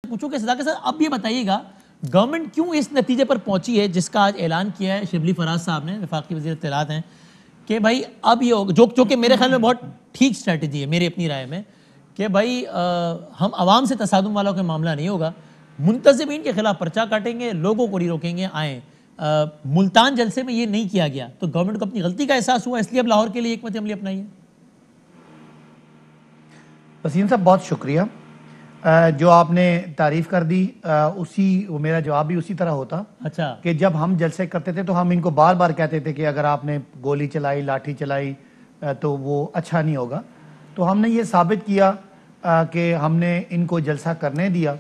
پوچھوں کہ صداقت صاحب اب یہ بتائیے گا گورنمنٹ کیوں اس نتیجے پر پہنچی ہے جس کا آج اعلان کیا ہے شبلی فراز صاحب نے، وفاقی وزیر اطلاعات ہیں، کہ بھائی اب یہ ہوگا جو کہ میرے خیال میں بہت ٹھیک اسٹریٹجی ہے میری اپنی رائے میں، کہ بھائی ہم عوام سے تصادم والوں کا معاملہ نہیں ہوگا، منتظمین کے خلاف پرچہ کاٹیں گے، لوگوں کو نہیں روکیں گے، آئیں۔ ملتان جلسے میں یہ نہیں کیا گیا تو گورنمنٹ کو اپنی غلطی کا احساس ہوا، اس لیے اب لاہور کے لیے حکمت عملی اپنائی ہے۔ وسیم صاحب بہت شکریہ، جو آپ نے تعریف کر دی وہ میرا جواب بھی اسی طرح ہوتا کہ جب ہم جلسے کرتے تھے تو ہم ان کو بار بار کہتے تھے کہ اگر آپ نے گولی چلائی، لاٹھی چلائی تو وہ اچھا نہیں ہوگا، تو ہم نے یہ ثابت کیا کہ ہم نے ان کو جلسہ کرنے دیا۔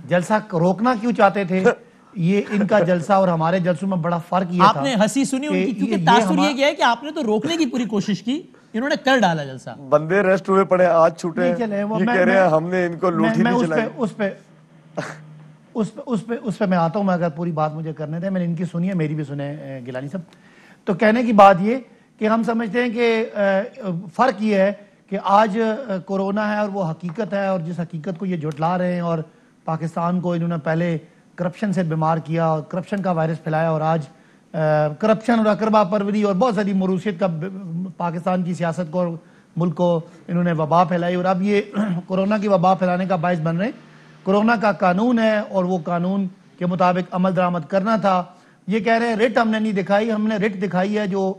جلسہ روکنا کیوں چاہتے تھے؟ یہ ان کا جلسہ اور ہمارے جلسوں میں بڑا فرق یہ تھا۔ آپ نے ہنسی سنی ان کی، کیونکہ تاثر یہ گیا ہے کہ آپ نے تو روکنے کی پوری کوشش کی، انہوں نے کر ڈالا جلسہ۔ بندے ریسٹ ہوئے پڑے، آج چھوٹے ہیں، یہ کہہ رہے ہیں ہم نے ان کو لوٹھی نہیں چلائی۔ اس پہ میں آتا ہوں، میں اگر پوری بات مجھے کرنے دیں، میں نے ان کی سنی ہے، میری بھی سنے گیلانی صاحب۔ تو کہنے کی بات یہ کہ ہم سمجھتے ہیں کہ فرق یہ ہے کہ آج کورونا ہے اور وہ حقیقت ہے، اور جس حقیقت کو یہ جھٹلا رہے ہیں، اور پاکستان کو انہوں نے پہلے کرپشن سے بیمار کیا اور کرپشن کا وائرس پھیلایا، اور آج کرپشن اور اقربا پروری اور بہت ساری موروثیت کا پاکستان کی سیاست کو اور ملک کو انہوں نے وبا پھیلائی، اور اب یہ کورونا کی وبا پھیلانے کا باعث بن رہے ہیں۔ کورونا کا قانون ہے اور وہ قانون کے مطابق عمل درآمد کرنا تھا۔ یہ کہہ رہے ہیں رٹ ہم نے نہیں دکھائی، ہم نے رٹ دکھائی ہے جو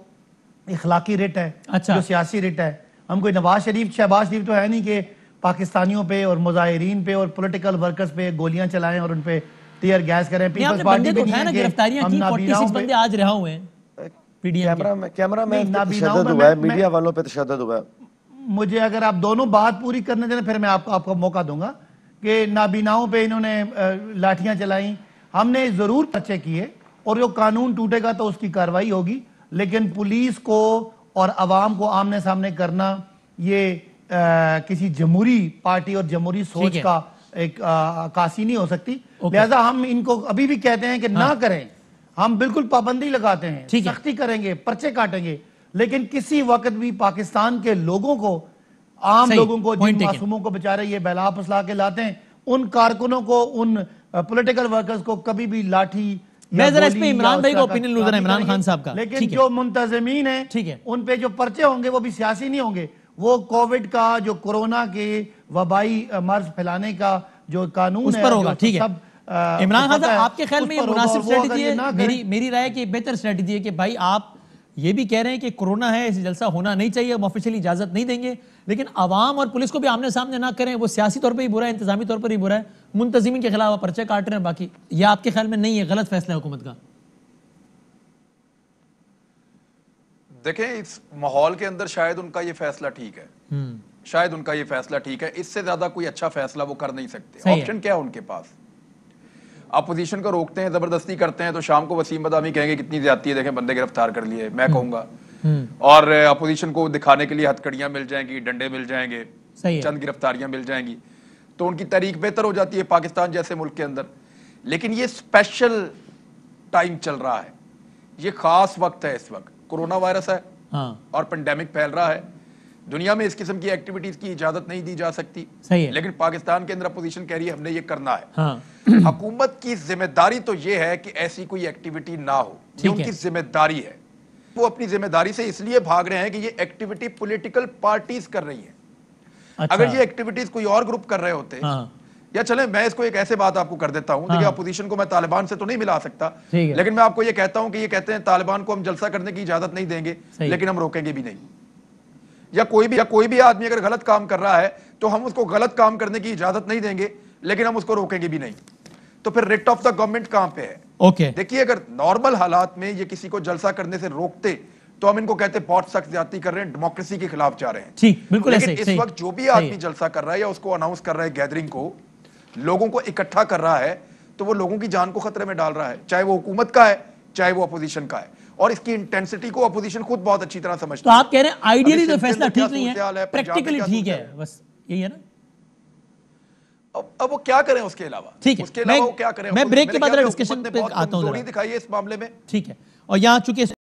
اخلاقی رٹ ہے، جو سیاسی رٹ ہے۔ ہم کوئی نواز شریف شہباز شریف تو ہے نہیں کہ پاکستانیوں پہ اور مظاہرین پہ اور پولیٹیکل ورکرز پہ گولیاں چلائیں اور ان پہ ٹیئر گیس کریں۔ پیپلز پارٹی بھی نہیں ہے کہ گرفتاریاں کی، 46 بندے آج رہا ہوئے ہیں پی ڈی ایم کے۔ کیمرہ میں تشدد ہوا ہے، میڈیا والوں پہ تشدد ہوا ہے۔ مجھے اگر آپ دونوں بات پوری کرنے دیں پھر میں آپ کو موقع دوں گا کہ نابیناؤں پہ انہوں نے لاٹھیاں چلائیں۔ ہم نے ضرور پرچے کیے اور جو قانون ٹوٹے گا تو اس کی کارروائی ہوگی، لیکن پولیس کو اور عوام کو آمنے سامنے کرنا یہ کسی جمہوری پارٹی اور جمہوری سوچ کا ایک عکاسی نہیں ہو سکتی۔ لہذا ہم ان کو ابھی بھی کہتے ہیں کہ نہ کریں، ہم بالکل پابندی لگاتے ہیں، سختی کریں گے، پرچے کاٹیں گے، لیکن کسی وقت بھی پاکستان کے لوگوں کو، عام لوگوں کو، جن معصوموں کو بیچارے یہ بہلا پھسلا کے لاتے ہیں، ان کارکنوں کو، ان پولیٹیکل ورکرز کو کبھی بھی لاٹھی میں ذرا اس پہ عمران بھائی کو اوپینین لوں، ذرا عمران خان صاحب کا۔ لیکن جو منتظمین ہیں ان پہ جو پرچے ہوں گے وہ بھی سیاسی نہیں ہوں گے، وہ کووڈ کا، جو کورونا کے وبائی مرض پھیلانے کا جو قانون ہے، ٹھیک ہے۔ عمران خان صاحب آپ کے خیال میں یہ مناسب اسٹریٹجی ہے؟ میری رائے کہ بہتر اسٹریٹجی ہے کہ بھائی آپ یہ بھی کہہ رہے ہیں کہ کورونا ہے، اس جلسہ ہونا نہیں چاہیے، ہم آفیشلی اجازت نہیں دیں گے، لیکن عوام اور پولیس کو بھی آمنے سامنے نہ کریں، وہ سیاسی طور پر ہی برا ہے، انتظامی طور پر ہی برا ہے، منتظمین کے خلاف پرچے کاٹ رہے ہیں باقی، یہ آپ کے خیال میں نہیں ہے، غلط فیصلہ ہے حکومت کا؟ دیکھیں اس ماحول کے اندر شاید ان کا یہ فیصلہ ٹھیک ہے، شاید ان کا یہ فیصلہ ٹھیک ہے، اس سے زیادہ کوئی اچھا فیصلہ وہ کر نہیں سکتے۔ آپشن کیا ہے ان کے پاس؟ اپوزیشن کو روکتے ہیں، زبردستی کرتے ہیں، تو شام کو وسیم بدامی کہیں گے کتنی زیادتی ہے، دیکھیں بندے گرفتار کر لیے، میں کہوں گا، اور اپوزیشن کو دکھانے کے لیے ہتھکڑیاں مل جائیں گی، ڈنڈے مل جائیں گے، چند گرفتاریاں مل جائیں گی، تو ان کی تحریک بہتر ہو جاتی ہے پاکستان جیسے ملک کے اندر۔ لیکن یہ اسپیشل ٹائم چل رہا ہے، یہ خاص وقت ہے، اس وقت کورونا وائرس ہے اور پینڈیمک پھیل رہا ہے، دنیا میں اس قسم کی ایکٹیویٹیز کی اجازت نہیں دی جا سکتی، لیکن پاکستان کے اندر اپوزیشن کہہ رہی ہے ہم نے یہ کرنا ہے۔ حکومت کی ذمہ داری تو یہ ہے کہ ایسی کوئی ایکٹیویٹی نہ ہو، یہ ان کی ذمہ داری ہے۔ وہ اپنی ذمہ داری سے اس لیے بھاگ رہے ہیں کہ یہ ایکٹیویٹی پولیٹیکل پارٹیز کر رہی ہیں۔ اگر یہ ایکٹیویٹیز کوئی اور گروپ کر رہے ہوتے، یا چلیں میں اس کو ایک ایسے بات آپ کو کر دیتا ہوں، دیکھیں اپوزیشن کو میں طالبان سے تو نہیں ملا سکتا، لیکن میں آپ کو یہ کہتا ہوں کہ یہ کہتے ہیں طالبان کو ہم جلسہ کرنے کی اجازت نہیں دیں گے لیکن ہم روکیں گے بھی نہیں، یا کوئی بھی آدمی اگر غلط کام کر رہا ہے تو ہم اس کو غلط کام کرنے کی اجازت نہیں دیں گے لیکن ہم اس کو روکیں گے بھی نہیں، تو پھر ریٹ آف دا گورنمنٹ کہاں پہ ہے؟ دیکھیے اگر نارمل حالات میں یہ کسی کو جلسہ کرنے سے روکتے تو ہم ان کو کہتے بہت سخت زیادتی کر رہے ہیں، ڈیموکریسی کے خلاف جا رہے ہیں، لیکن اس وقت جو بھی آدمی جلسہ کر رہا ہے یا اس کو اناؤنس کر رہا ہے، گیدرنگ کو، لوگوں کو اکٹھا کر رہا ہے، تو وہ لوگوں کی جان کو خطرے میں ڈال رہا ہے، چاہے وہ حکومت کا ہے چاہے وہ اپوزیشن کا ہے، اور اس کی انٹینسٹی کو اپوزیشن خود بہت اچھی طرح سمجھتی ہے۔ تو آپ کہہ رہے ہیں آئیڈیلی تو فیصلہ ٹھیک نہیں ہے، پریکٹیکلی ٹھیک ہے، بس یہی ہے نا؟ اب وہ کیا کریں اس کے علاوہ؟ ٹھیک ہے، میں بریک کے بعد ڈسکشن پہ آتا ہوں ذرا، دکھائیے اس معاملے میں۔ ٹھیک ہے، اور یہاں چونکہ